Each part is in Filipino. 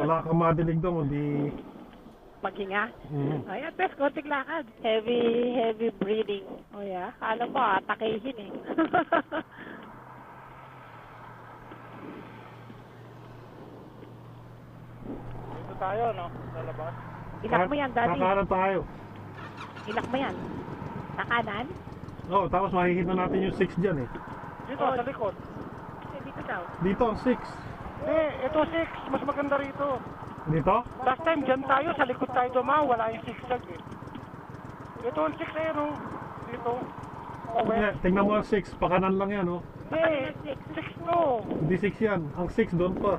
Wala kang madilig doon, hindi... Maghinga. Ayan, Tess, konting lakad. Heavy breathing. O yeah, kala mo atakihin eh. Dito tayo, no? Sa labas. Ilak mo yan, Daddy. Kakanan tayo. Ilak mo yan. Sa kanan? Oo, tapos mahihit na natin yung 6 dyan eh. Dito, sa likod. Eh, dito daw. Dito ang 6. Ito 6. Mas maganda rito. Dito? Last time, dyan tayo. Sa likod tayo dumaan. Wala yung zigzag eh. Ito ang 6 eh, no? Dito. Yeah, tingnan mo ang 6. Pakanan lang yan, oh. Hindi, 6 to. Hindi 6 yan. Ang 6 doon pa.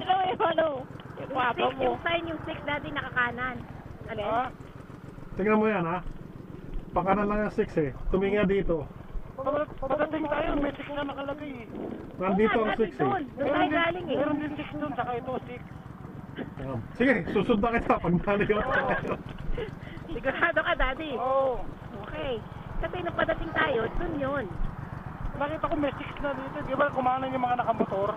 Ano yung ano? Yung Papa six, mo. yung sign, yung 6, Daddy, nakakanan. Alin? Ha? Tingnan mo yan, ha. Pakanan lang yung 6 eh. Tuminga dito. Pagdating tayo, may 6 na nakalagay eh. Nandito Oo ang nga, 6 Daddy, doon. eh. Doon tayo galing eh. Meron din 6 dun, saka ito 6. Sige, susundan kita pag naligaw tayo. Sigurado ka, Daddy. Oo. Okay. Kasi nung padating tayo, dun yun. Nakita ko may 6 na dito. Di ba kumanan yung mga nakamotor?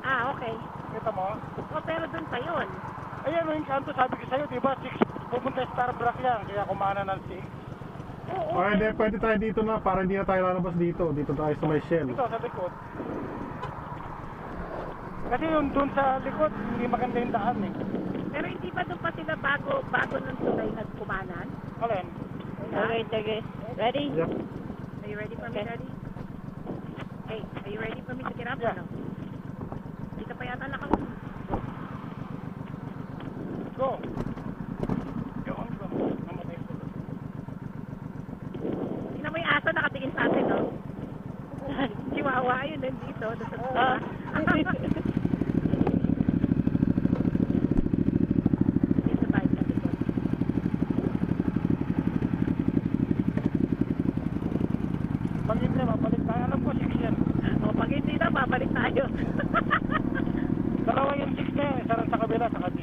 Ah, okay. Kita mo? O, pero dun pa yun. Ayan o yung kanto, sabi ko sa'yo, di ba 6 pupunta sa Starbucks yan, kaya kumanan ng 6. Oo. Pwede tayo dito na para hindi na tayo lalabas dito. Dito tayo sa may shell. Dito sa likod. Kasi yung dun sa likod, hindi maganda yung daan eh. Pero hindi ba doon pa sila bago nung tulay nagkumanan? Alin? Okay, sige. Ready? Yep. Are you ready for me, Okay. Daddy? Hey, are you ready for me to get up Yeah. or no? Dito pa yata naka Go! Go on, go. Namatay ko. Tingnan mo yung aso nakatingin sa atin, no? Chihuahua yun, nandito. Ah. Dito tayo sa likod. Pag hindi, mabalik tayo. Alam ko, 6 yan. O, pag hindi na, babalik tayo. Dalawa yung 6 na yan. Isa rin sa kabila, sa kabila.